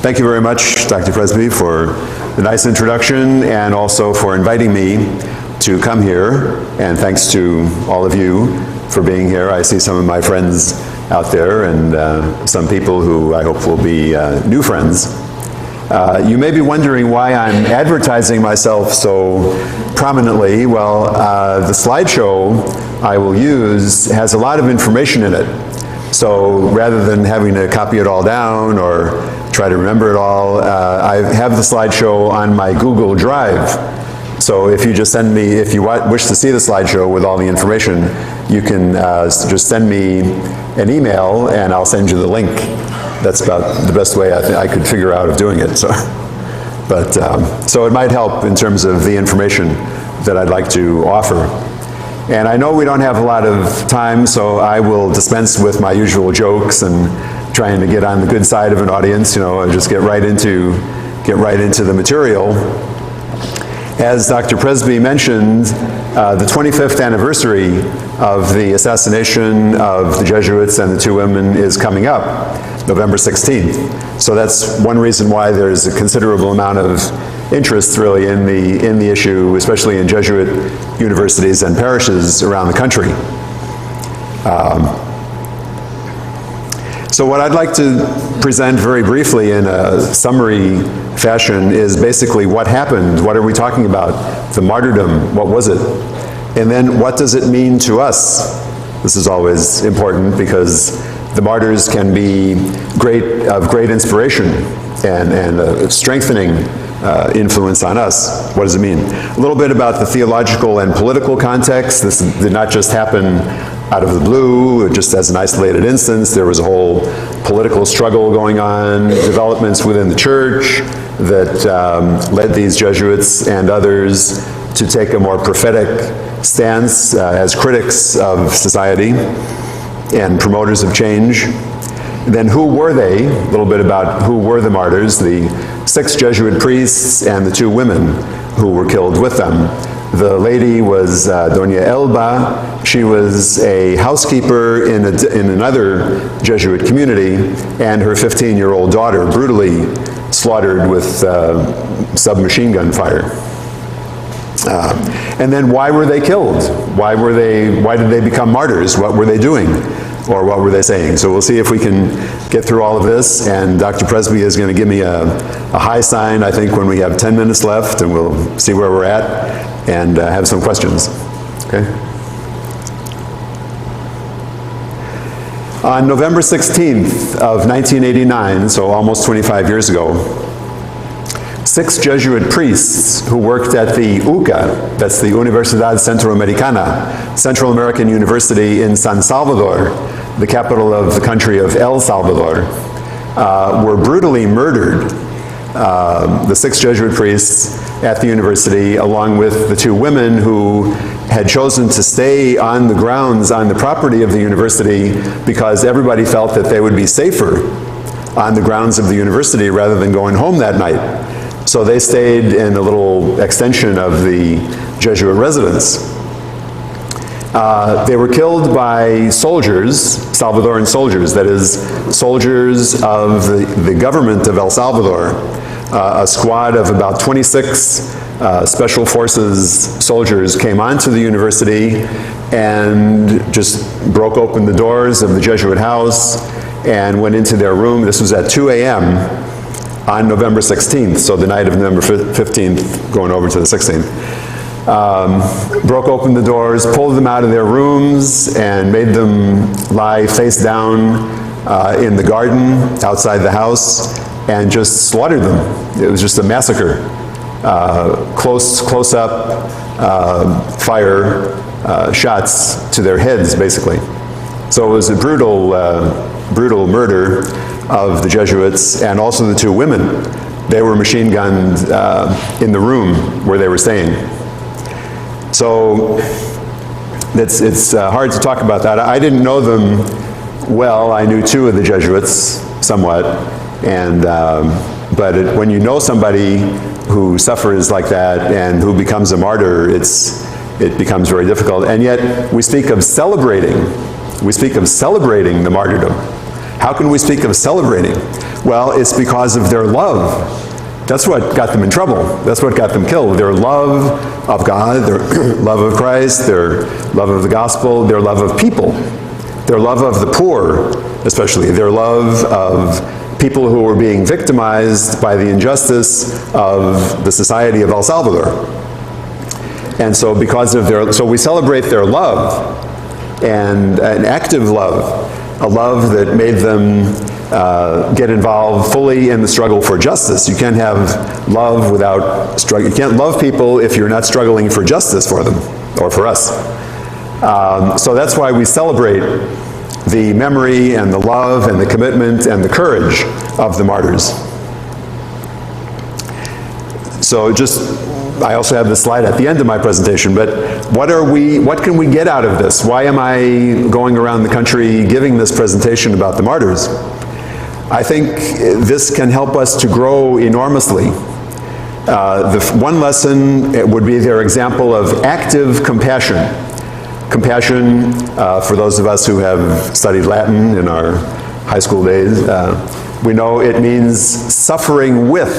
Thank you very much, Dr. Presby, for the nice introduction and also for inviting me to come here. And thanks to all of you for being here. I see some of my friends out there and some people who I hope will be new friends. You may be wondering why I'm advertising myself so prominently. Well, the slideshow I will use has a lot of information in it. So rather than having to copy it all down or try to remember it all, I have the slideshow on my Google Drive. So if you just send me, if you wish to see the slideshow with all the information, you can just send me an email and I'll send you the link. That's about the best way I could figure out of doing it. So, so it might help in terms of the information that I'd like to offer. And I know we don't have a lot of time, so I will dispense with my usual jokes and trying to get on the good side of an audience, you know, and just get right into the material. As Dr. Presby mentioned, the 25th anniversary of the assassination of the Jesuits and the two women is coming up, November 16th. So that's one reason why there's a considerable amount of interest really in the issue, especially in Jesuit universities and parishes around the country. So what I'd like to present very briefly in a summary fashion is basically what happened. What are we talking about? The martyrdom, what was it? And then what does it mean to us? This is always important because the martyrs can be of great inspiration and strengthening influence on us. What does it mean? A little bit about the theological and political context. This did not just happen out of the blue, just as an isolated instance. There was a whole political struggle going on, developments within the church that led these Jesuits and others to take a more prophetic stance as critics of society and promoters of change. Then who were they? A little bit about who were the martyrs, the 6 Jesuit priests and the 2 women who were killed with them. The lady was Doña Elba. She was a housekeeper in another Jesuit community, and her 15-year-old daughter brutally slaughtered with submachine gun fire. And then why were they killed? Why did they become martyrs? What were they doing? Or what were they saying? So we'll see if we can get through all of this, and Dr. Presby is going to give me a high sign, I think, when we have 10 minutes left, and we'll see where we're at and have some questions. Okay? On November 16th of 1989, so almost 25 years ago, 6 Jesuit priests who worked at the UCA, that's the Universidad Centroamericana, Central American University in San Salvador, the capital of the country of El Salvador, were brutally murdered. The 6 Jesuit priests at the university, along with the 2 women who had chosen to stay on the grounds, on the property of the university, because everybody felt that they would be safer on the grounds of the university rather than going home that night. So they stayed in a little extension of the Jesuit residence. They were killed by soldiers, Salvadoran soldiers, that is, soldiers of the government of El Salvador. A squad of about 26 special forces soldiers came onto the university and just broke open the doors of the Jesuit house and went into their room. This was at 2 a.m. on November 16th, so the night of November 15th, going over to the 16th. Broke open the doors, pulled them out of their rooms, and made them lie face down in the garden outside the house, and just slaughtered them. It was just a massacre. Close-up fire shots to their heads, basically. So it was a brutal murder of the Jesuits and also the 2 women. They were machine gunned in the room where they were staying. So it's hard to talk about that. I didn't know them well. I knew 2 of the Jesuits somewhat, and but when you know somebody who suffers like that and who becomes a martyr, it becomes very difficult. And yet we speak of celebrating the martyrdom. How can we speak of celebrating? Well, it's because of their love. That's what got them in trouble. That's what got them killed. Their love of God, their love of Christ, their love of the gospel, their love of people, their love of the poor, especially, their love of people who were being victimized by the injustice of the society of El Salvador. And so because of so we celebrate their love, and an active love, a love that made them get involved fully in the struggle for justice. You can't have love without struggle. You can't love people if you're not struggling for justice for them, or for us. So that's why we celebrate the memory and the love and the commitment and the courage of the martyrs. So I also have this slide at the end of my presentation, but what can we get out of this? Why am I going around the country giving this presentation about the martyrs? I think this can help us to grow enormously. The one lesson would be their example of active compassion. Compassion, for those of us who have studied Latin in our high school days, we know it means suffering with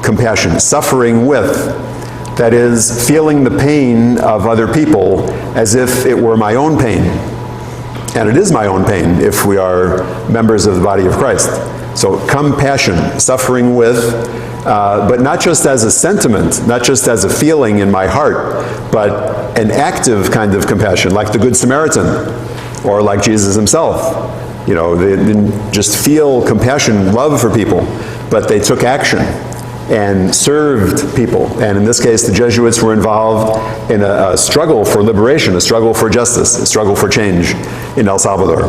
compassion, suffering with. That is, feeling the pain of other people as if it were my own pain. And it is my own pain if we are members of the body of Christ. So compassion, suffering with, but not just as a sentiment, not just as a feeling in my heart, but an active kind of compassion, like the Good Samaritan, or like Jesus himself. You know, they didn't just feel compassion, love for people, but they took action and served people. And in this case, the Jesuits were involved in a struggle for liberation, a struggle for justice, a struggle for change in El Salvador.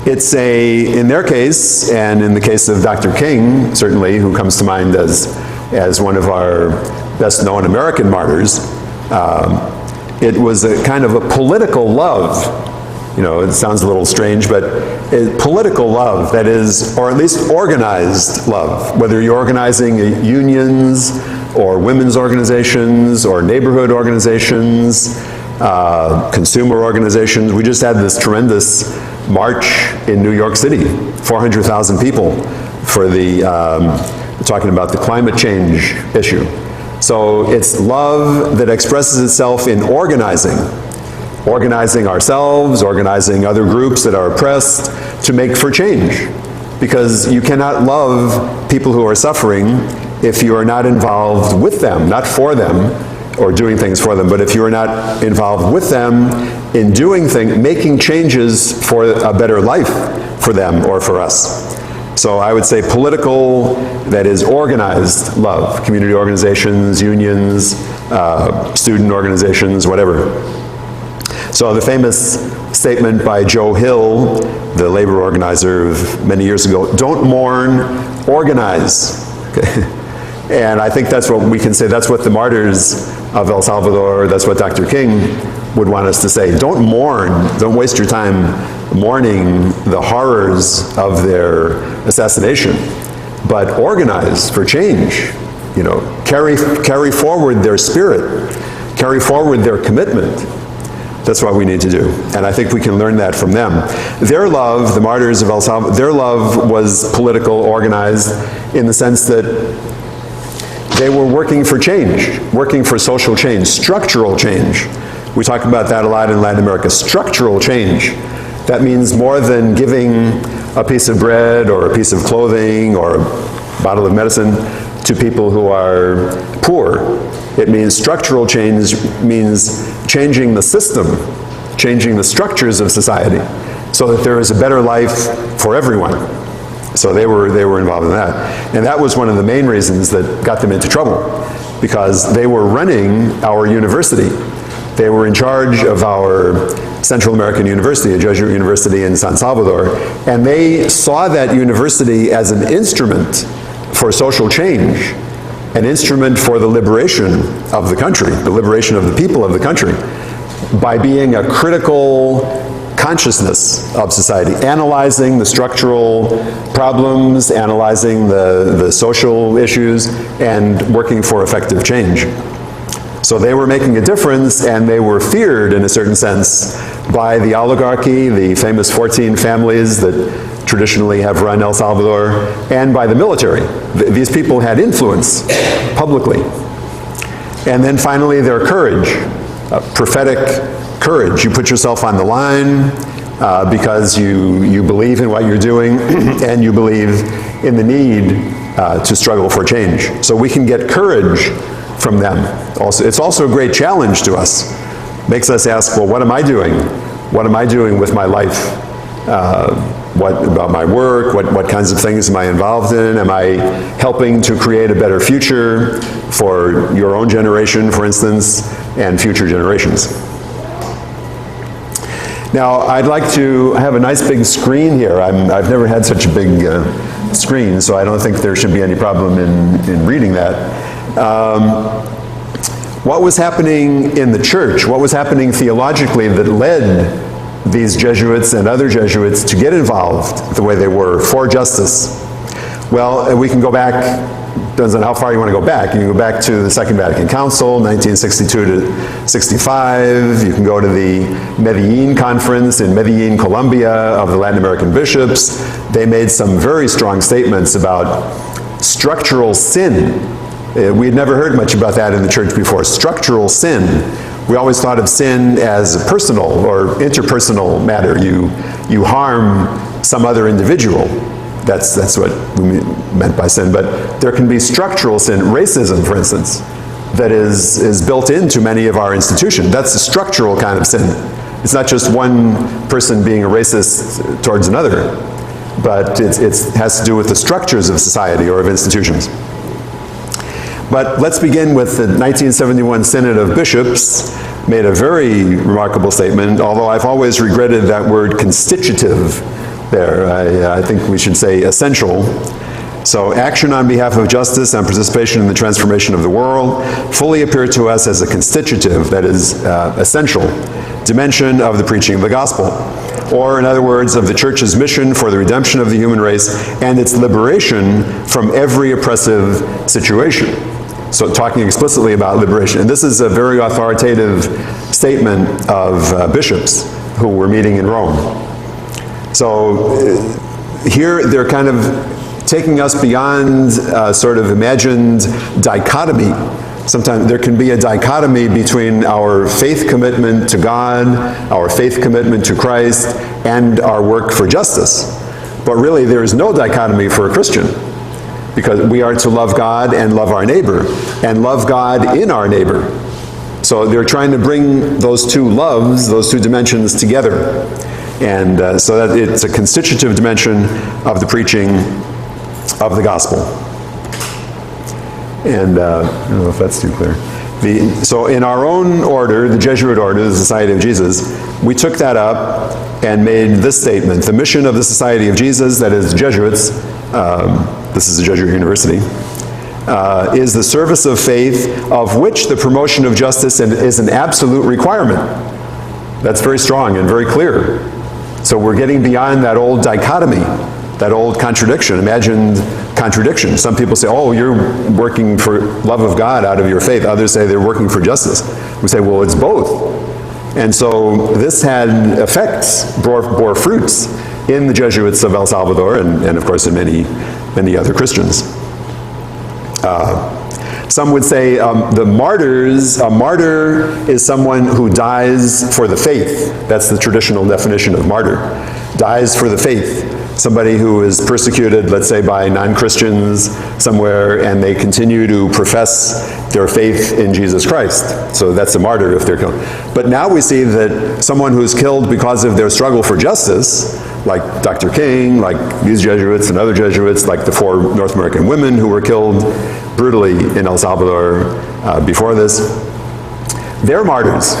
It's in their case, and in the case of Dr. King, certainly, who comes to mind as one of our best-known American martyrs, it was a kind of a political love. You know, it sounds a little strange, but political love, that is, or at least organized love, whether you're organizing unions or women's organizations or neighborhood organizations, consumer organizations. We just had this tremendous march in New York City, 400,000 people for talking about the climate change issue. So it's love that expresses itself in organizing ourselves, organizing other groups that are oppressed to make for change. Because you cannot love people who are suffering if you are not involved with them, not for them, or doing things for them, but if you are not involved with them in doing things, making changes for a better life for them or for us. So I would say political, that is organized love, community organizations, unions, student organizations, whatever. So the famous statement by Joe Hill, the labor organizer of many years ago, don't mourn, organize. Okay. And I think that's what we can say, that's what the martyrs of El Salvador, that's what Dr. King would want us to say. Don't mourn, don't waste your time mourning the horrors of their assassination, but organize for change. You know, carry forward their spirit, carry forward their commitment. That's what we need to do. And I think we can learn that from them. Their love, the martyrs of El Salvador, their love was political, organized, in the sense that they were working for change, working for social change, structural change. We talk about that a lot in Latin America, structural change. That means more than giving a piece of bread or a piece of clothing or a bottle of medicine to people who are poor. It means structural change means changing the system, changing the structures of society so that there is a better life for everyone. So they were involved in that. And that was one of the main reasons that got them into trouble, because they were running our university. They were in charge of our Central American University, a Jesuit university in San Salvador, and they saw that university as an instrument for social change, an instrument for the liberation of the country, the liberation of the people of the country, by being a critical consciousness of society, analyzing the structural problems, analyzing the social issues, and working for effective change. So they were making a difference, and they were feared in a certain sense by the oligarchy, the famous 14 families that traditionally have run El Salvador, and by the military. These people had influence publicly. And then finally, their courage, prophetic courage. You put yourself on the line because you believe in what you're doing and you believe in the need to struggle for change. So we can get courage from them. It's also a great challenge to us. Makes us ask, well, what am I doing? What am I doing with my life? What about my work? What kinds of things am I involved in? Am I helping to create a better future for your own generation, for instance, and future generations? Now, I'd like to have a nice big screen here. I've never had such a big screen, so I don't think there should be any problem in reading that. What was happening in the church? What was happening theologically that led these Jesuits and other Jesuits to get involved the way they were for justice? Well, we can go back, depends on how far you want to go back. You can go back to the Second Vatican Council, 1962 to 65. You can go to the Medellin Conference in Medellin, Colombia, of the Latin American bishops. They made some very strong statements about structural sin. We had never heard much about that in the church before. Structural sin. We always thought of sin as a personal or interpersonal matter. You harm some other individual. That's what we meant by sin. But there can be structural sin, racism, for instance, that is built into many of our institutions. That's a structural kind of sin. It's not just one person being a racist towards another, but it has to do with the structures of society or of institutions. But let's begin with the 1971 Synod of Bishops made a very remarkable statement, although I've always regretted that word constitutive there. I think we should say essential. So action on behalf of justice and participation in the transformation of the world fully appear to us as a constitutive, that is, essential dimension of the preaching of the gospel. Or, in other words, of the Church's mission for the redemption of the human race and its liberation from every oppressive situation. So talking explicitly about liberation. And this is a very authoritative statement of bishops who were meeting in Rome. So here they're kind of taking us beyond sort of imagined dichotomy. Sometimes there can be a dichotomy between our faith commitment to God, our faith commitment to Christ, and our work for justice. But really there is no dichotomy for a Christian, because we are to love God and love our neighbor, and love God in our neighbor. So they're trying to bring those two loves, those two dimensions together. And so that it's a constitutive dimension of the preaching of the gospel. And I don't know if that's too clear. So in our own order, the Jesuit order, the Society of Jesus, we took that up and made this statement: the mission of the Society of Jesus, that is the Jesuits, this is a Jesuit university, is the service of faith, of which the promotion of justice is an absolute requirement. That's very strong and very clear. So we're getting beyond that old dichotomy, that old contradiction, imagined contradiction. Some people say, oh, you're working for love of God out of your faith. Others say they're working for justice. We say, well, it's both. And so this had effects, bore fruits in the Jesuits of El Salvador, and of course in many other Christians. Some would say the martyrs, a martyr is someone who dies for the faith. That's the traditional definition of martyr. Dies for the faith. Somebody who is persecuted, let's say, by non-Christians somewhere, and they continue to profess their faith in Jesus Christ. So that's a martyr if they're killed. But now we see that someone who's killed because of their struggle for justice, like Dr. King, like these Jesuits and other Jesuits, like the 4 North American women who were killed brutally in El Salvador before this, they're martyrs.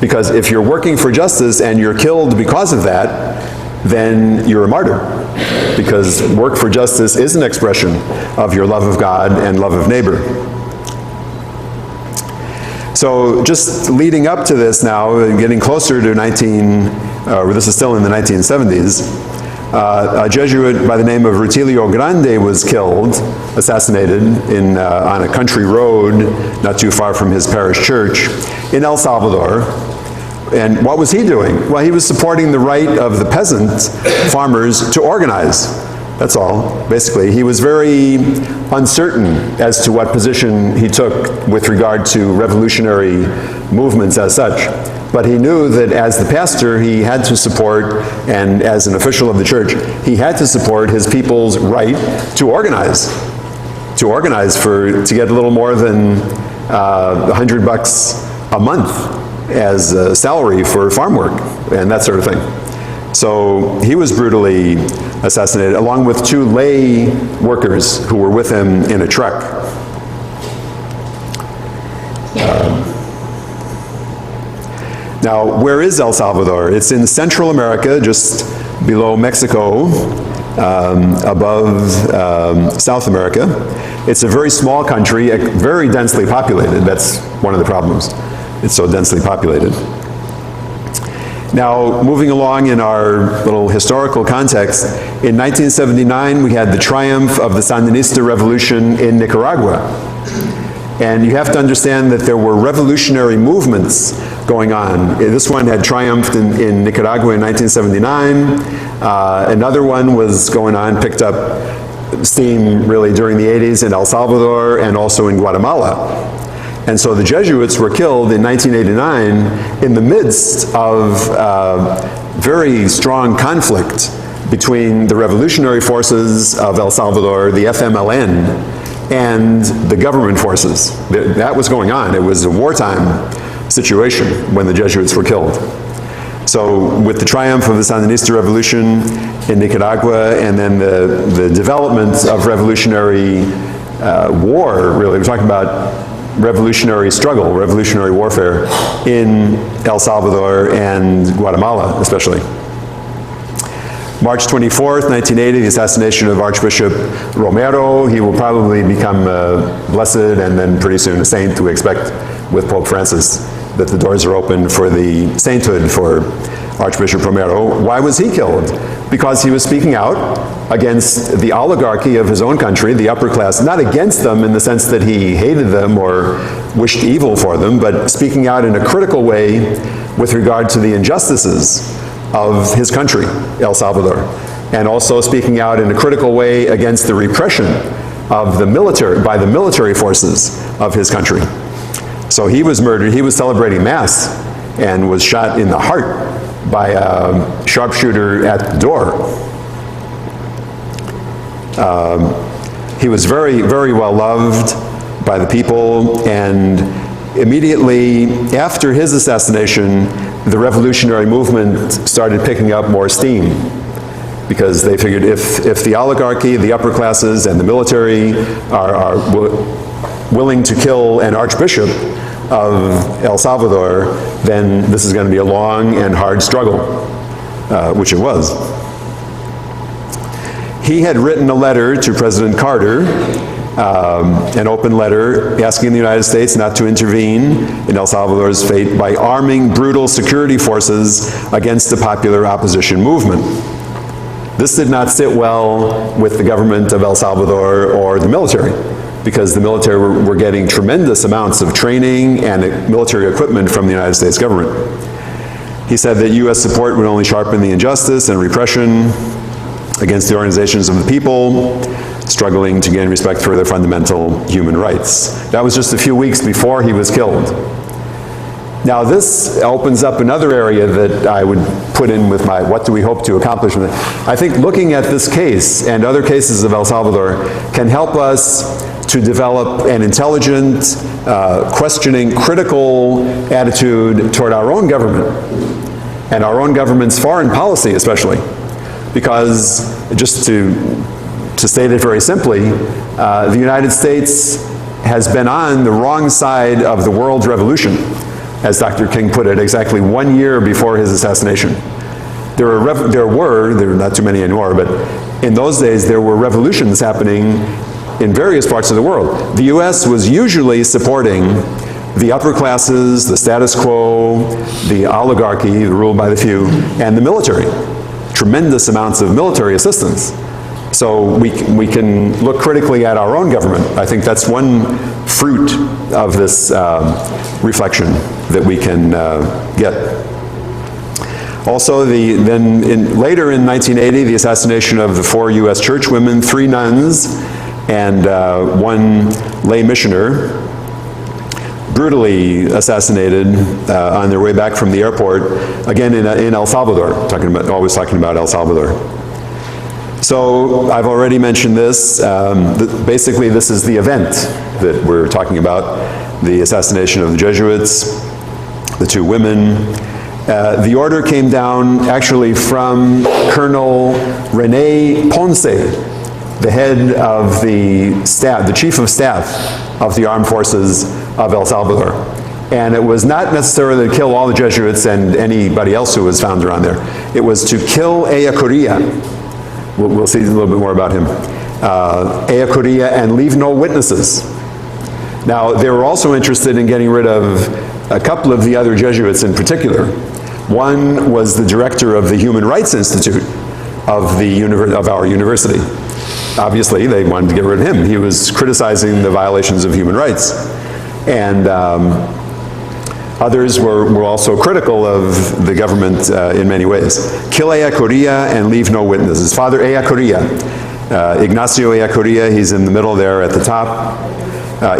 Because if you're working for justice and you're killed because of that, then you're a martyr. Because work for justice is an expression of your love of God and love of neighbor. So just leading up to this now, getting closer to this is still in the 1970s, a Jesuit by the name of Rutilio Grande was killed assassinated on a country road not too far from his parish church in El Salvador. And what was he doing? Well, he was supporting the right of the peasant farmers to organize. That's all, basically. He was very uncertain as to what position he took with regard to revolutionary movements as such. But he knew that as the pastor, he had to support, and as an official of the church, he had to support his people's right to organize. To get a little more than $100 a month as a salary for farm work and that sort of thing. So he was brutally assassinated, along with 2 lay workers who were with him in a truck. Now, where is El Salvador? It's in Central America, just below Mexico, above South America. It's a very small country, very densely populated. That's one of the problems. It's so densely populated. Now, moving along in our little historical context, in 1979 we had the triumph of the Sandinista revolution in Nicaragua. And you have to understand that there were revolutionary movements going on. This one had triumphed in Nicaragua in 1979. Another one was going on, picked up steam really during the 80s in El Salvador and also in Guatemala. And so the Jesuits were killed in 1989 in the midst of very strong conflict between the revolutionary forces of El Salvador, the FMLN, and the government forces. That was going on. It was a wartime situation when the Jesuits were killed. So with the triumph of the Sandinista revolution in Nicaragua and then the development of revolutionary war, really, we're talking about revolutionary struggle, revolutionary warfare in El Salvador and Guatemala especially. March 24th, 1980, the assassination of Archbishop Romero. He will probably become blessed and then pretty soon a saint, we expect, with Pope Francis, that the doors are open for the sainthood for Archbishop Romero. Why was he killed? Because he was speaking out against the oligarchy of his own country, the upper class, not against them in the sense that he hated them or wished evil for them, but speaking out in a critical way with regard to the injustices of his country, El Salvador, and also speaking out in a critical way against the repression of the military, by the military forces of his country. So he was murdered. He was celebrating Mass and was shot in the heart by a sharpshooter at the door. He was very, very well loved by the people, and immediately after his assassination, the revolutionary movement started picking up more steam, because they figured if the oligarchy, the upper classes, and the military are willing to kill an archbishop of El Salvador, then this is going to be a long and hard struggle, which it was. He had written a letter to President Carter, an open letter asking the United States not to intervene in El Salvador's fate by arming brutal security forces against the popular opposition movement. This did not sit well with the government of El Salvador or the military, because the military were getting tremendous amounts of training and military equipment from the United States government. He said that U.S. support would only sharpen the injustice and repression against the organizations of the people struggling to gain respect for their fundamental human rights. That was just a few weeks before he was killed. Now this opens up another area that I would put in with my what do we hope to accomplish with it. I think looking at this case and other cases of El Salvador can help us to develop an intelligent, questioning, critical attitude toward our own government and our own government's foreign policy especially. Because, just to state it very simply, the United States has been on the wrong side of the world's revolution, as Dr. King put it, exactly 1 year before his assassination. There are not too many anymore, but in those days there were revolutions happening in various parts of the world. The US was usually supporting the upper classes, the status quo, the oligarchy, ruled by the few, and the military. Tremendous amounts of military assistance. So we can look critically at our own government. I think that's one fruit of this reflection that we can get. Also, later in 1980, the assassination of the 4 U.S. church women, 3 nuns, and 1 lay missioner, brutally assassinated on their way back from the airport, again in El Salvador, always talking about El Salvador. So I've already mentioned this. Basically, this is the event that we're talking about, the assassination of the Jesuits, the 2 women. The order came down actually from Colonel René Ponce, the head of the staff, the chief of staff of the armed forces of El Salvador. And it was not necessarily to kill all the Jesuits and anybody else who was found around there. It was to kill Ellacuría. We'll see a little bit more about him. Ellacuría, and leave no witnesses. Now, they were also interested in getting rid of a couple of the other Jesuits in particular. One was the director of the Human Rights Institute of our university. Obviously, they wanted to get rid of him. He was criticizing the violations of human rights. And others were also critical of the government in many ways. Kill Ellacuría and leave no witnesses. Father Ellacuría, Ignacio Ellacuría, he's in the middle there at the top.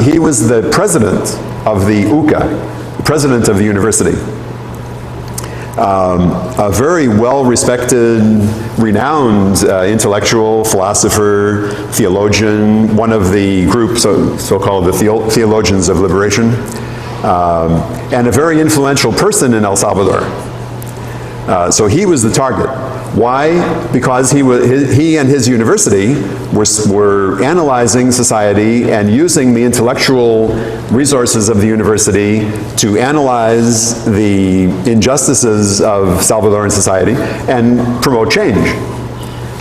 He was the president of the UCA, the president of the university. A very well-respected, renowned intellectual, philosopher, theologian, one of the group so-called the Theologians of Liberation, and a very influential person in El Salvador. So he was the target. Why? Because he and his university were analyzing society and using the intellectual resources of the university to analyze the injustices of Salvadoran society and promote change,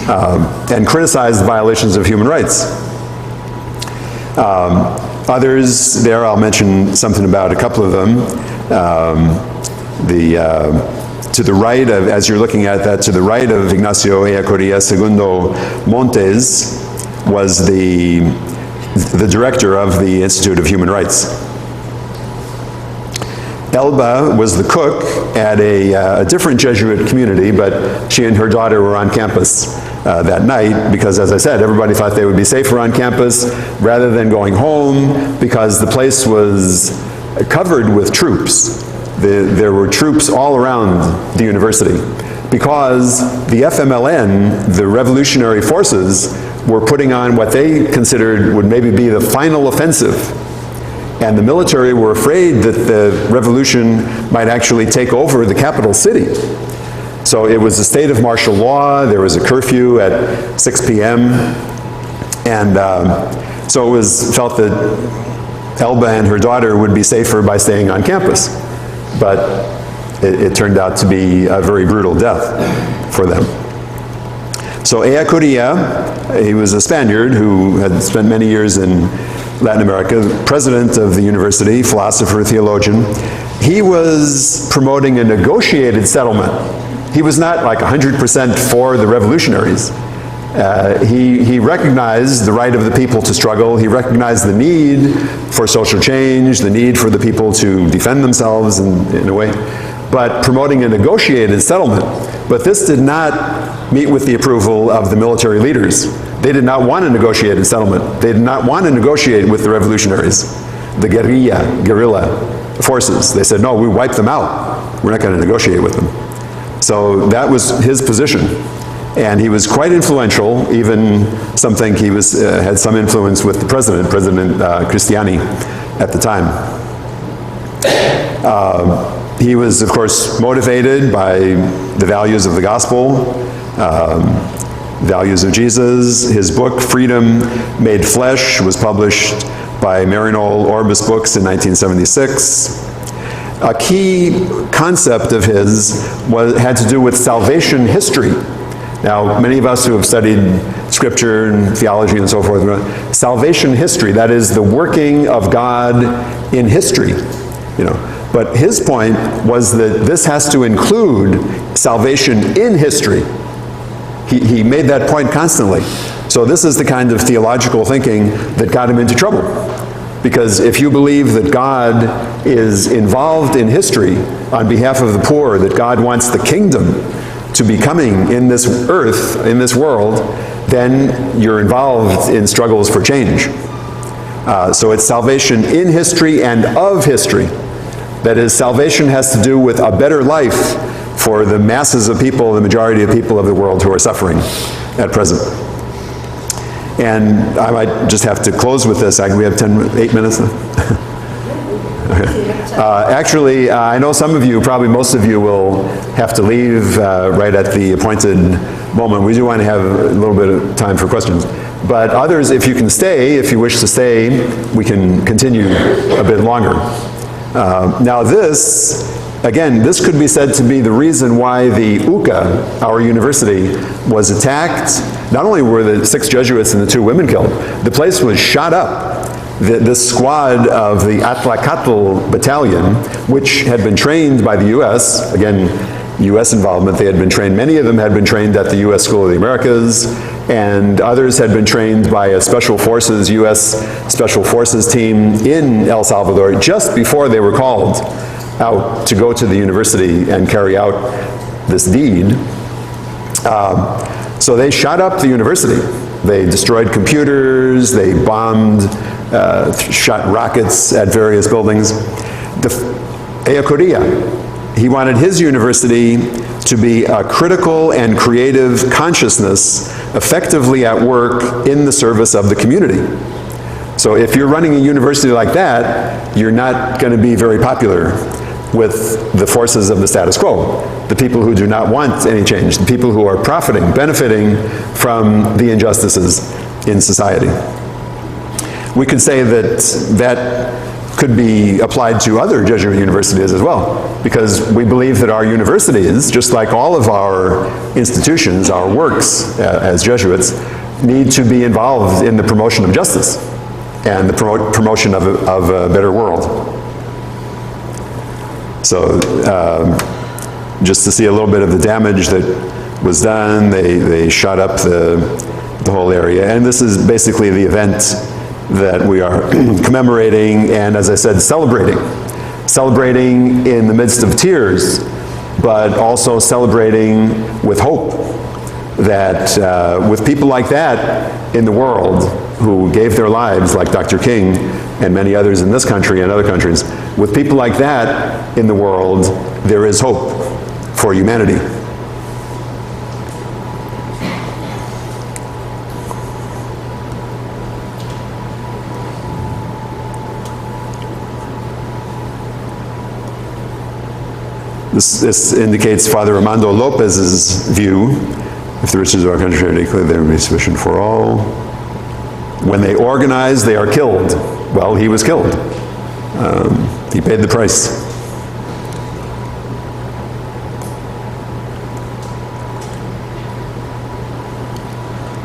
and criticize the violations of human rights. Others there, I'll mention something about a couple of them. To the right of, as you're looking at that, to the right of Ignacio Ellacuría, Segundo Montes was the director of the Institute of Human Rights. Elba was the cook at a different Jesuit community, but she and her daughter were on campus that night because, as I said, everybody thought they would be safer on campus rather than going home because the place was covered with troops. There were troops all around the university because the FMLN, the revolutionary forces, were putting on what they considered would maybe be the final offensive. And the military were afraid that the revolution might actually take over the capital city. So it was a state of martial law. There was a curfew at 6 p.m. And so it was felt that Elba and her daughter would be safer by staying on campus. But it turned out to be a very brutal death for them. So Ellacuría, he was a Spaniard who had spent many years in Latin America, president of the university, philosopher, theologian. He was promoting a negotiated settlement. He was not like 100% for the revolutionaries. He recognized the right of the people to struggle. He recognized the need for social change, the need for the people to defend themselves in a way, but promoting a negotiated settlement. But this did not meet with the approval of the military leaders. They did not want a negotiated settlement. They did not want to negotiate with the revolutionaries, the guerrilla forces. They said, no, we wipe them out. We're not going to negotiate with them. So that was his position. And he was quite influential, even some think he had some influence with the President Cristiani at the time. He was, of course, motivated by the values of the gospel, values of Jesus. His book, Freedom Made Flesh, was published by Marinol Orbis Books in 1976. A key concept of his had to do with salvation history. Now, many of us who have studied scripture and theology and so forth, salvation history, that is the working of God in history, you know. But his point was that this has to include salvation in history. He made that point constantly. So this is the kind of theological thinking that got him into trouble. Because if you believe that God is involved in history on behalf of the poor, that God wants the kingdom to be coming in this earth, in this world, then you're involved in struggles for change. So it's salvation in history and of history. That is, salvation has to do with a better life for the masses of people, the majority of people of the world who are suffering at present. And I might just have to close with this. We have 8 minutes left. Okay. Actually, I know some of you, probably most of you, will have to leave right at the appointed moment. We do want to have a little bit of time for questions. But others, if you can stay, if you wish to stay, we can continue a bit longer. Now this, again, this could be said to be the reason why the UCA, our university, was attacked. Not only were the 6 Jesuits and the 2 women killed, the place was shot up. This squad of the Atlacatl battalion, which had been trained by the U.S., again, U.S. involvement, they had been trained, many of them had been trained at the U.S. School of the Americas, and others had been trained by a special forces, U.S. Special Forces team in El Salvador just before they were called out to go to the university and carry out this deed. So they shot up the university. They destroyed computers, they bombed, shot rockets at various buildings. Ellacuría, he wanted his university to be a critical and creative consciousness effectively at work in the service of the community. So if you're running a university like that, you're not going to be very popular with the forces of the status quo, the people who do not want any change, the people who are profiting, benefiting from the injustices in society. We could say that that could be applied to other Jesuit universities as well, because we believe that our universities, just like all of our institutions, our works as Jesuits, need to be involved in the promotion of justice and the promotion of a better world. So just to see a little bit of the damage that was done, they shot up the whole area. And this is basically the event that we are commemorating and, as I said, celebrating. Celebrating in the midst of tears, but also celebrating with hope that with people like that in the world who gave their lives, like Dr. King and many others in this country and other countries, with people like that in the world, there is hope for humanity. This indicates Father Armando Lopez's view. If the riches of our country are declared, there will be sufficient for all. When they organize, they are killed. Well, he was killed. He paid the price.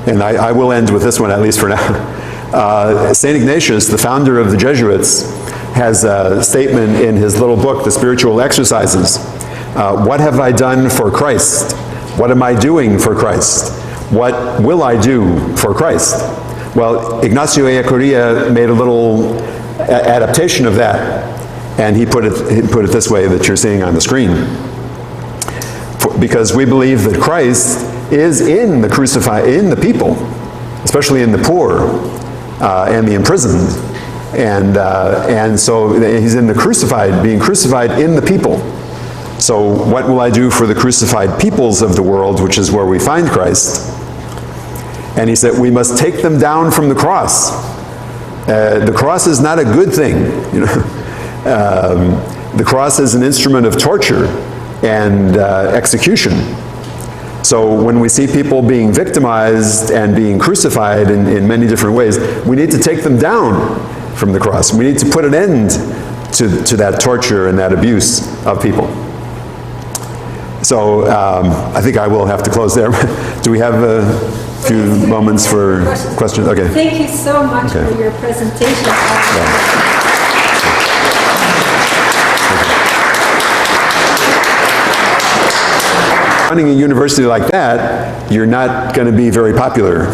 And I will end with this one, at least for now. St. Ignatius, the founder of the Jesuits, has a statement in his little book, The Spiritual Exercises. What have I done for Christ? What am I doing for Christ? What will I do for Christ? Well, Ignacio Ellacuría made a little adaptation of that, and he put it this way that you're seeing on the screen. Because we believe that Christ is in the people, especially in the poor and the imprisoned, and so he's in the crucified, being crucified in the people. So what will I do for the crucified peoples of the world, which is where we find Christ? And he said, we must take them down from the cross. The cross is not a good thing. You know? The cross is an instrument of torture and execution. So when we see people being victimized and being crucified in many different ways, we need to take them down from the cross. We need to put an end to that torture and that abuse of people. So I think I will have to close there. Do we have a few moments for questions? Okay. Thank you so much for your presentation. Running a university like that, you're not going to be very popular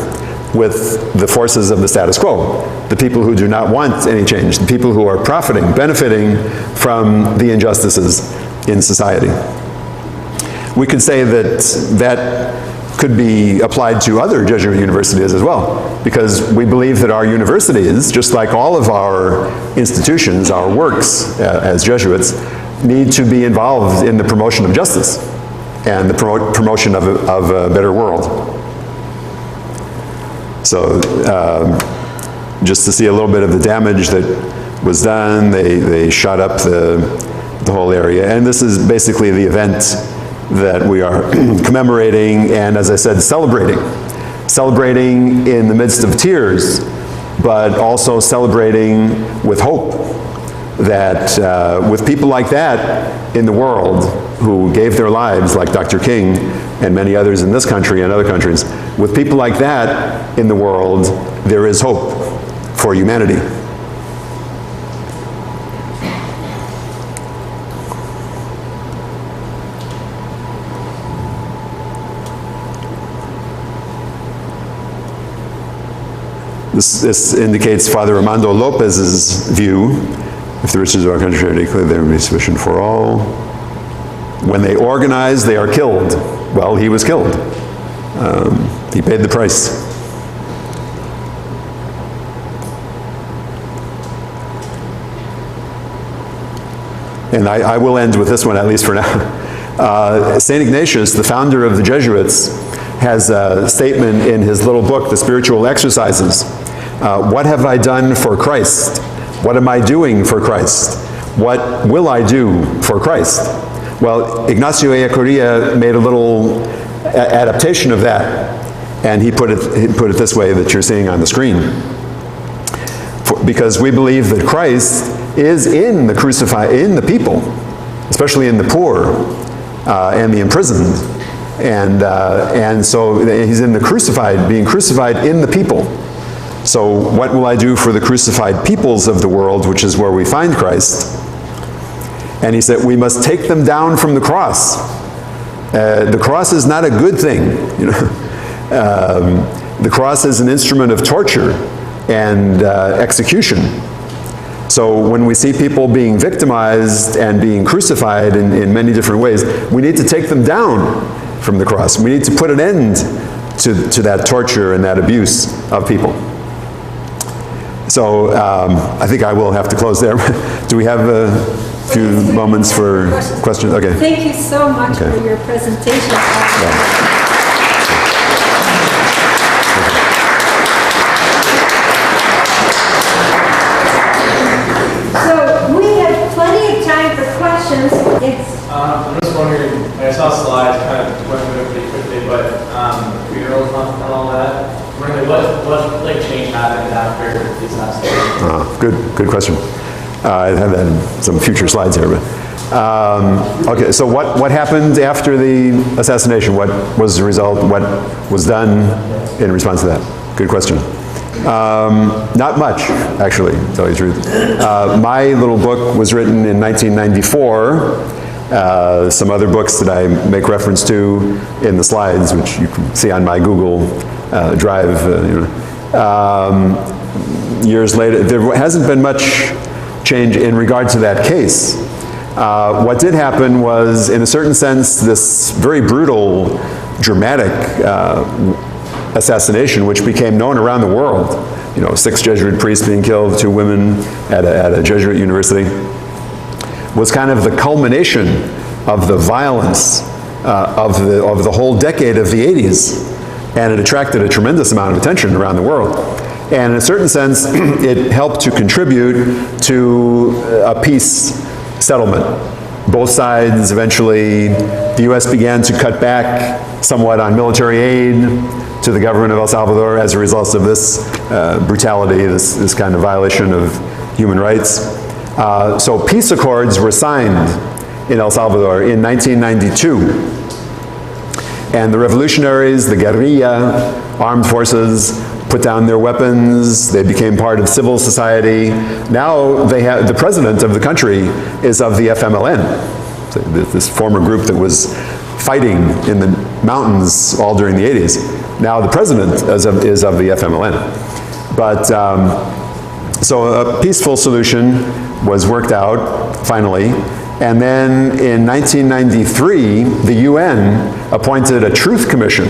with the forces of the status quo, the people who do not want any change, the people who are profiting, benefiting from the injustices in society. We could say that that could be applied to other Jesuit universities as well, because we believe that our universities, just like all of our institutions, our works as Jesuits, need to be involved in the promotion of justice and the promotion of a better world. So just to see a little bit of the damage that was done, they shot up the whole area. And this is basically the event that we are commemorating and, as I said, celebrating. Celebrating in the midst of tears, but also celebrating with hope that with people like that in the world who gave their lives, like Dr. King and many others in this country and other countries, with people like that in the world, there is hope for humanity. This indicates Father Armando Lopez's view. If the riches of our country are declared, there will be sufficient for all. When they organize, they are killed. Well, he was killed. He paid the price. And I will end with this one, at least for now. St. Ignatius, the founder of the Jesuits, has a statement in his little book, The Spiritual Exercises. What have I done for Christ? What am I doing for Christ? What will I do for Christ? Well, Ignacio Ellacuría made a little adaptation of that, and he put it this way that you're seeing on the screen. Because we believe that Christ is in the people, especially in the poor and the imprisoned, and so he's in the crucified, being crucified in the people. So what will I do for the crucified peoples of the world, which is where we find Christ? And he said, we must take them down from the cross. The cross is not a good thing. You know? The cross is an instrument of torture and execution. So when we see people being victimized and being crucified in many different ways, we need to take them down from the cross. We need to put an end to that torture and that abuse of people. So I think I will have to close there. Do we have a few moments for questions? Okay. Thank you so much for your presentation. So we have plenty of time for questions. Yes. I'm just wondering, I saw slides kind of went through it pretty quickly, but funerals and all that. Really, what change happened after the assassination? Good question. I have some future slides here, but okay. So what happened after the assassination? What was the result? What was done in response to that? Good question. Not much, actually, to tell you the truth. My little book was written in 1994. Some other books that I make reference to in the slides, which you can see on my Google Drive. Years later, there hasn't been much change in regard to that case. What did happen was, in a certain sense, this very brutal, dramatic assassination, which became known around the world. 6 Jesuit priests being killed, 2 women at a Jesuit university, was kind of the culmination of the violence of the whole decade of the 80s. And it attracted a tremendous amount of attention around the world. And in a certain sense, it helped to contribute to a peace settlement. Both sides eventually, the U.S. began to cut back somewhat on military aid to the government of El Salvador as a result of this brutality, this kind of violation of human rights. So peace accords were signed in El Salvador in 1992. And the revolutionaries, the guerrilla, armed forces, put down their weapons. They became part of civil society. Now they have, the president of the country is of the FMLN, so this former group that was fighting in the mountains all during the 80s. Now the president is of the FMLN. But, so a peaceful solution was worked out, finally, and then in 1993, the UN appointed a truth commission.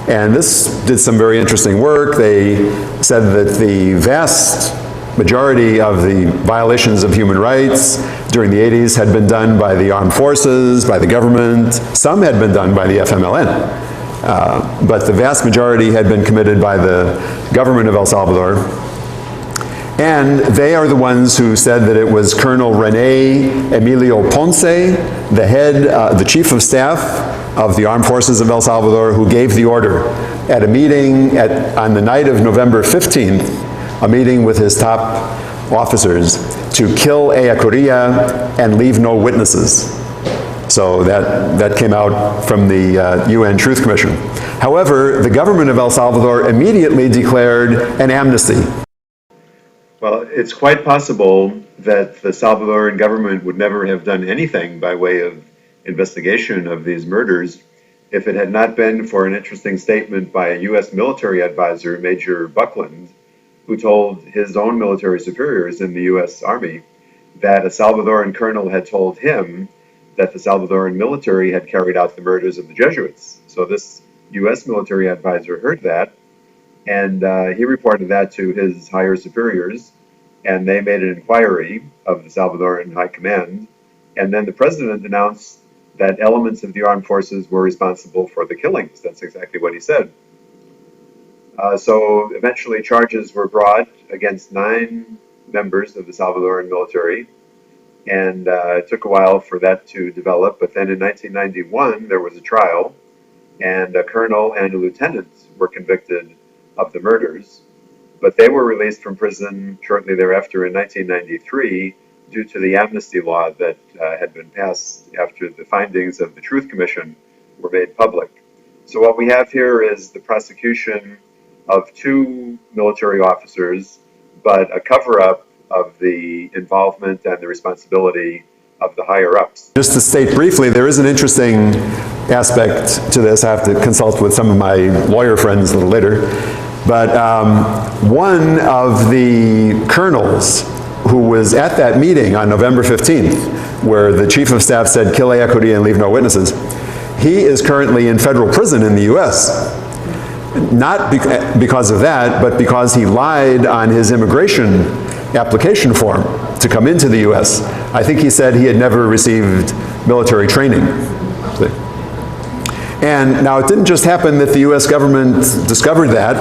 And this did some very interesting work. They said that the vast majority of the violations of human rights during the 80s had been done by the armed forces, by the government. Some had been done by the FMLN. But the vast majority had been committed by the government of El Salvador. And they are the ones who said that it was Colonel René Emilio Ponce, the chief of staff of the armed forces of El Salvador, who gave the order at a meeting on the night of November 15th, a meeting with his top officers, to kill Ellacuría and leave no witnesses. So that came out from the UN Truth Commission. However, the government of El Salvador immediately declared an amnesty. Well, it's quite possible that the Salvadoran government would never have done anything by way of investigation of these murders if it had not been for an interesting statement by a U.S. military advisor, Major Buckland, who told his own military superiors in the U.S. Army that a Salvadoran colonel had told him that the Salvadoran military had carried out the murders of the Jesuits. So this U.S. military advisor heard that, and he reported that to his higher superiors, and they made an inquiry of the Salvadoran High Command, and then the president announced that elements of the armed forces were responsible for the killings. That's exactly what he said. So eventually charges were brought against 9 members of the Salvadoran military, and it took a while for that to develop, but then in 1991 there was a trial, and a colonel and a lieutenant were convicted of the murders, but they were released from prison shortly thereafter in 1993 due to the amnesty law that had been passed after the findings of the Truth Commission were made public. So what we have here is the prosecution of 2 military officers, but a cover-up of the involvement and the responsibility of the higher-ups. Just to state briefly, there is an interesting aspect to this. I have to consult with some of my lawyer friends a little later. But one of the colonels who was at that meeting on November 15th, where the chief of staff said, kill Ellacuría and leave no witnesses, he is currently in federal prison in the U.S. Not because of that, but because he lied on his immigration application form to come into the U.S. I think he said he had never received military training. And now it didn't just happen that the U.S. government discovered that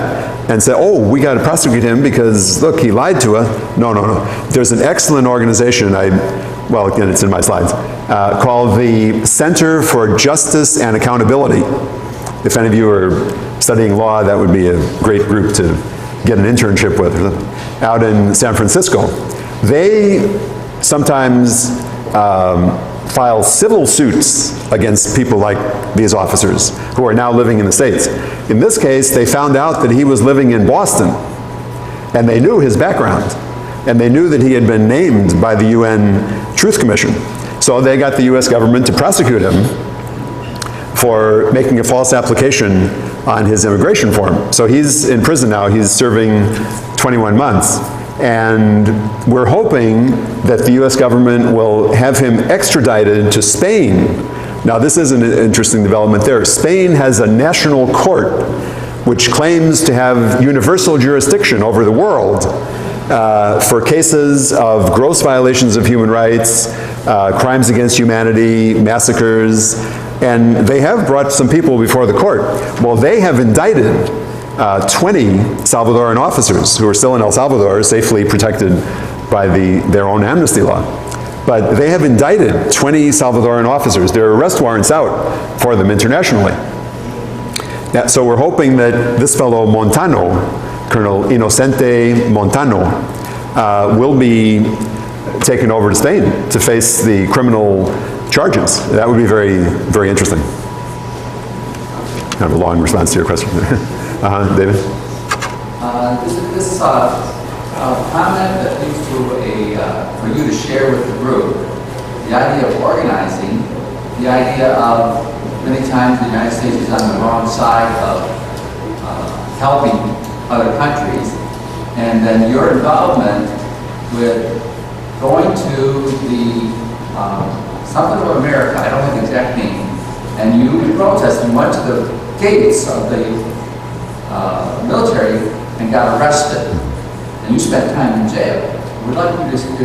and said, oh, we got to prosecute him because, look, he lied to us. No, no, no. There's an excellent organization, well, again, it's in my slides, called the Center for Justice and Accountability. If any of you are studying law, that would be a great group to get an internship with, out in San Francisco. They sometimes file civil suits against people like these officers who are now living in the States. In this case, they found out that he was living in Boston, and they knew his background, and they knew that he had been named by the UN Truth Commission. So they got the US government to prosecute him for making a false application on his immigration form. So he's in prison now. He's serving 21 months. And we're hoping that the US government will have him extradited to Spain. Now this is an interesting development there. Spain has a national court which claims to have universal jurisdiction over the world for cases of gross violations of human rights, crimes against humanity, massacres, and they have brought some people before the court. Well, they have indicted 20 Salvadoran officers who are still in El Salvador, safely protected by their own amnesty law. But they have indicted 20 Salvadoran officers. There are arrest warrants out for them internationally. So we're hoping that this fellow Montano, Colonel Inocente Montano, will be taken over to Spain to face the criminal charges. That would be very, very interesting. Kind of a long response to your question. David? This comment that leads to for you to share with the group, the idea of organizing, the idea of many times the United States is on the wrong side of helping other countries, and then your involvement with going to the something of America, I don't know the exact name, and you protested and went to the gates of the military and got arrested, and you spent time in jail. We'd like you to,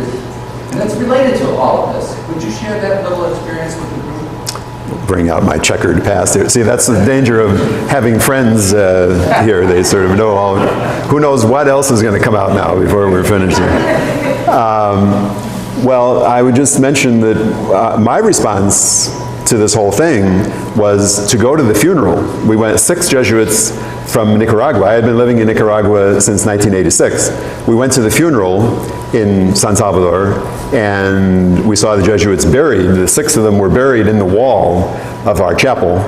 and it's related to all of this. Would you share that little experience with the group? Bring out my checkered past here. See, that's the danger of having friends here. They sort of know all, who knows what else is going to come out now before we're finished here. Well, I would just mention that my response to this whole thing was to go to the funeral. We went 6 Jesuits from Nicaragua. I had been living in Nicaragua since 1986. We went to the funeral in San Salvador, and we saw the Jesuits buried. The 6 of them were buried in the wall of our chapel.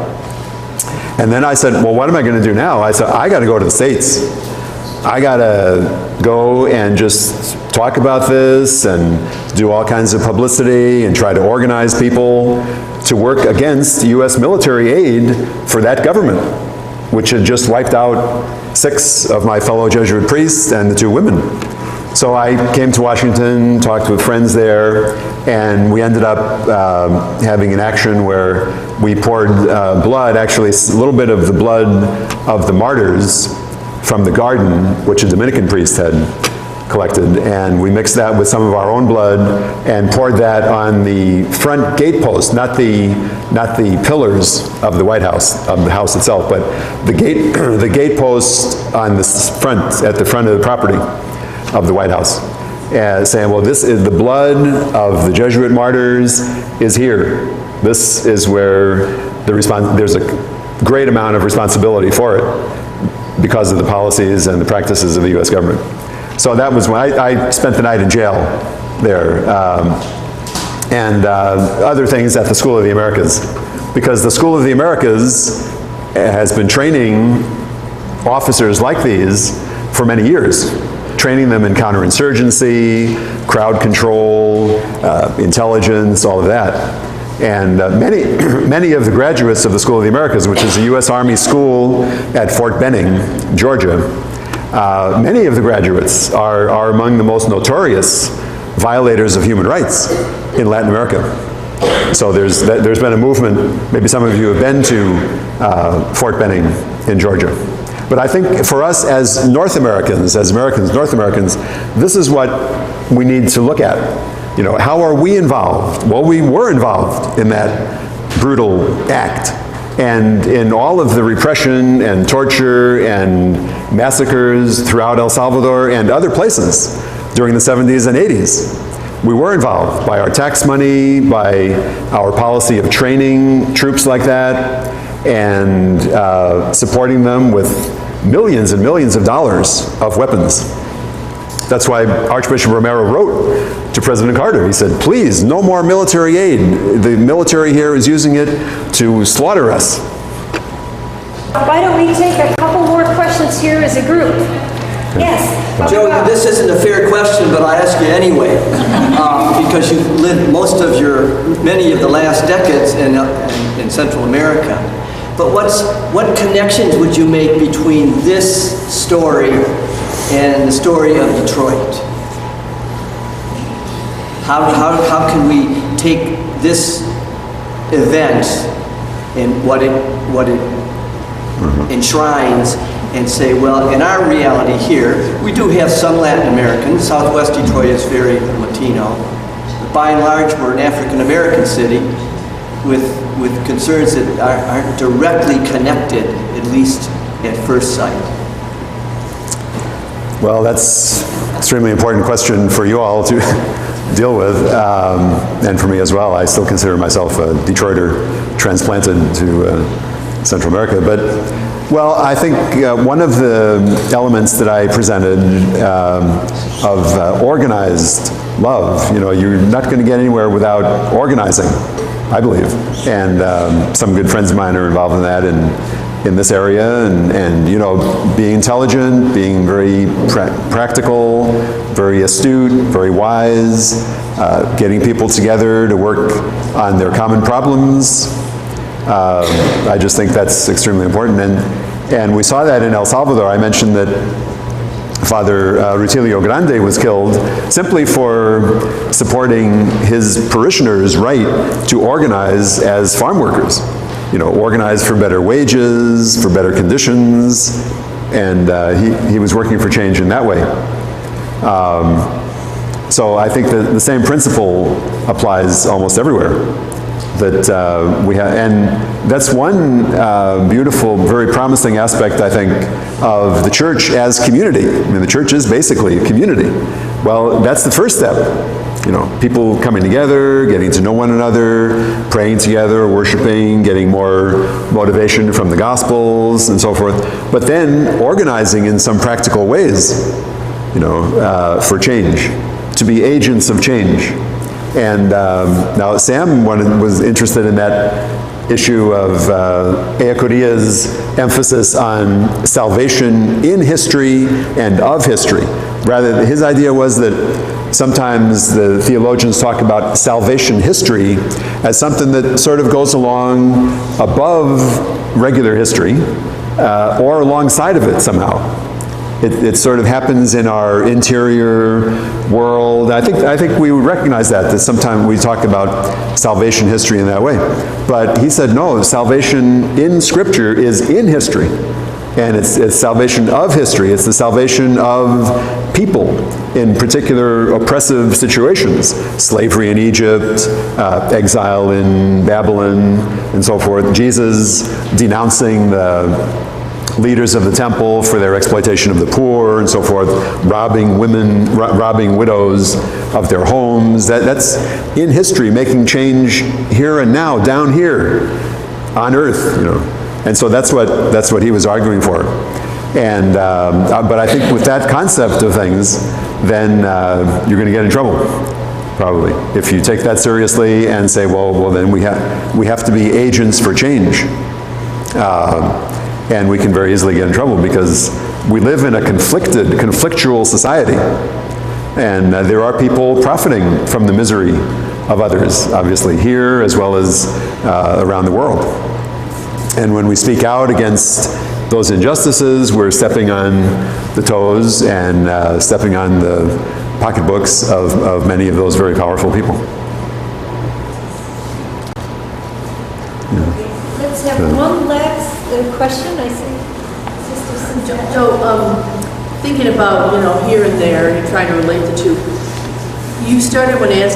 And then I said, well, what am I going to do now? I said, I got to go to the States. I got to go and just talk about this and do all kinds of publicity and try to organize people to work against U.S. military aid for that government, which had just wiped out 6 of my fellow Jesuit priests and the 2 women. So I came to Washington, talked with friends there, and we ended up having an action where we poured blood, actually a little bit of the blood of the martyrs from the garden, which a Dominican priest had collected, and we mixed that with some of our own blood and poured that on the front gate post, not the pillars of the White House, of the house itself, but the gate post on the front, at the front of the property of the White House, saying, well, this is the blood of the Jesuit martyrs is here. This is where there's a great amount of responsibility for it because of the policies and the practices of the U.S. government. So that was when I spent the night in jail there, and other things at the School of the Americas, because the School of the Americas has been training officers like these for many years, training them in counterinsurgency, crowd control, intelligence, all of that. And many of the graduates of the School of the Americas, which is a U.S. Army school at Fort Benning, Georgia, many of the graduates are among the most notorious violators of human rights in Latin America. So there's been a movement, maybe some of you have been to Fort Benning in Georgia. But I think for us as North Americans, North Americans, this is what we need to look at. You know, how are we involved? Well, we were involved in that brutal act and in all of the repression and torture and massacres throughout El Salvador and other places during the 70s and 80s. We were involved by our tax money, by our policy of training troops like that, and supporting them with millions and millions of dollars of weapons. That's why Archbishop Romero wrote to President Carter. He said, please, no more military aid. The military here is using it to slaughter us. Why don't we take a couple more questions here as a group? Yes. Joe, this isn't a fair question, but I ask you anyway, because you've lived many of the last decades in Central America. But what connections would you make between this story and the story of Detroit? How can we take this event and what it enshrines and say, well, in our reality here, we do have some Latin Americans. Southwest Detroit is very Latino. But by and large, we're an African American city with concerns that aren't directly connected, at least at first sight. Well, that's an extremely important question for you all to deal with, and for me as well. I still consider myself a Detroiter transplanted to Central America. But, well, I think one of the elements that I presented of organized love, you know, you're not going to get anywhere without organizing, I believe. And some good friends of mine are involved in that in this area, and you know, being intelligent, being very practical, very astute, very wise, getting people together to work on their common problems. I just think that's extremely important. And we saw that in El Salvador. I mentioned that Father Rutilio Grande was killed simply for supporting his parishioners' right to organize as farm workers. You know, organize for better wages, for better conditions, and he was working for change in that way. So I think that the same principle applies almost everywhere. That we have, and that's one beautiful, very promising aspect, I think, of the church as community. I mean, the church is basically a community. Well, that's the first step. You know, people coming together, getting to know one another, praying together, worshiping, getting more motivation from the Gospels and so forth. But then organizing in some practical ways, you know, for change, to be agents of change. And now Sam was interested in that issue of Eakuria's emphasis on salvation in history and of history. Rather, his idea was that sometimes the theologians talk about salvation history as something that sort of goes along above regular history or alongside of it somehow. It sort of happens in our interior world. I think we would recognize that sometimes we talk about salvation history in that way. But he said, no, salvation in Scripture is in history. And it's salvation of history. It's the salvation of people in particular oppressive situations. Slavery in Egypt, exile in Babylon, and so forth. Jesus denouncing the leaders of the temple for their exploitation of the poor and so forth, robbing women, robbing widows of their homes. That's in history, making change here and now, down here on earth, you know. And so that's what he was arguing for. And but I think with that concept of things, then you're going to get in trouble, probably, if you take that seriously and say, well, then we have to be agents for change. And we can very easily get in trouble because we live in a conflictual society. And there are people profiting from the misery of others, obviously, here as well as around the world. And when we speak out against those injustices, we're stepping on the toes and stepping on the pocketbooks of many of those very powerful people. Let's have one last question. I see Sister Cynthia. So, thinking about, here and there, you're trying to relate the two. You started when a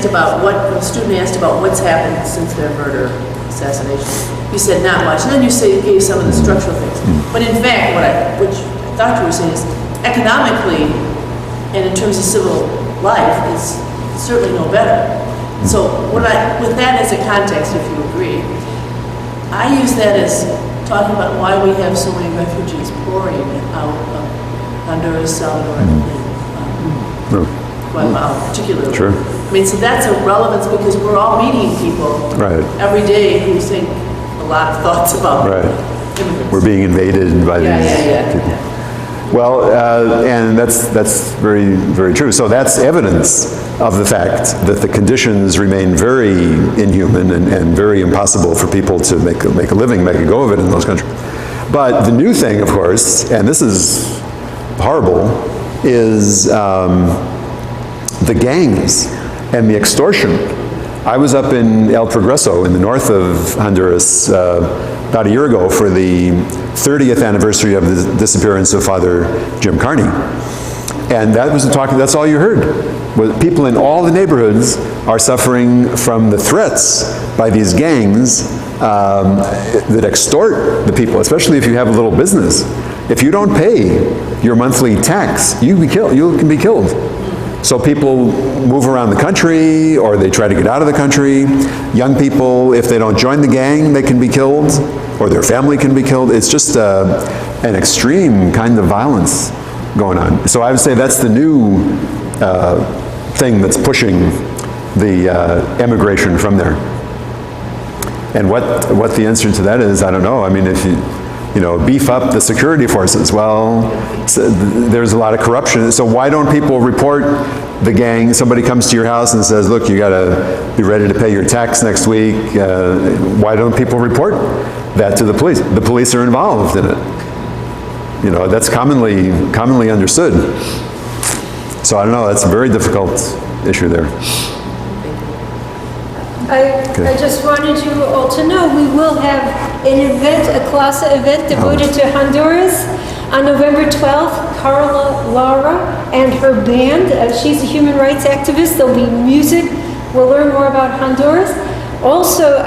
student asked about what's happened since their murder, assassination. You said not much, and then you gave some of the structural things. But in fact, which I thought you were saying is, economically, and in terms of civil life, is certainly no better. So, with that as a context, if you agree, I use that as talking about why we have so many refugees pouring out of Honduras, Salvador, and Guatemala, particularly. Sure. I mean, so that's a relevance because we're all meeting people every day who think a lot of thoughts about immigrants. We're being invaded by these people. Yeah. Well, and that's very, very true. So that's evidence of the fact that the conditions remain very inhuman and very impossible for people to make a living, make a go of it in those countries. But the new thing, of course, and this is horrible, is the gangs and the extortion. I was up in El Progreso in the north of Honduras about a year ago for the 30th anniversary of the disappearance of Father Jim Carney. And that was the talk, that's all you heard. People in all the neighborhoods are suffering from the threats by these gangs that extort the people, especially if you have a little business. If you don't pay your monthly tax, you can be killed. So people move around the country, or they try to get out of the country. Young people, if they don't join the gang, they can be killed, or their family can be killed. It's just an extreme kind of violence going on. So I would say that's the new thing that's pushing the emigration from there. And what the answer to that is, I don't know. I mean, if you beef up the security forces. Well, there's a lot of corruption. So why don't people report the gang? Somebody comes to your house and says, look, you got to be ready to pay your tax next week. Why don't people report that to the police? The police are involved in it. you know, that's commonly understood. So I don't know, that's a very difficult issue there. I just wanted you all to know, we will have an event, a CLASA event devoted to Honduras on November 12th. Carla Lara and her band, she's a human rights activist. There'll be music. We'll learn more about Honduras. Also,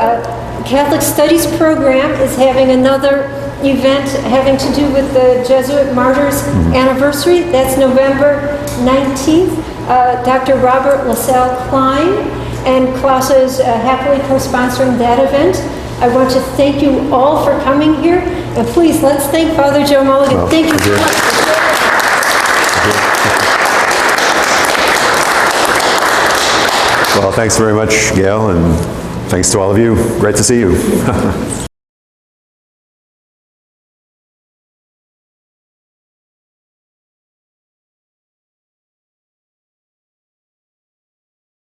Catholic Studies program is having another event having to do with the Jesuit Martyrs anniversary. That's November 19th. Dr. Robert LaSalle Klein and CLASA is happily co-sponsoring that event. I want to thank you all for coming here, and please, let's thank Father Joe Mulligan. Well, thank you so much. Well, thanks very much, Gail, and thanks to all of you. Great to see you.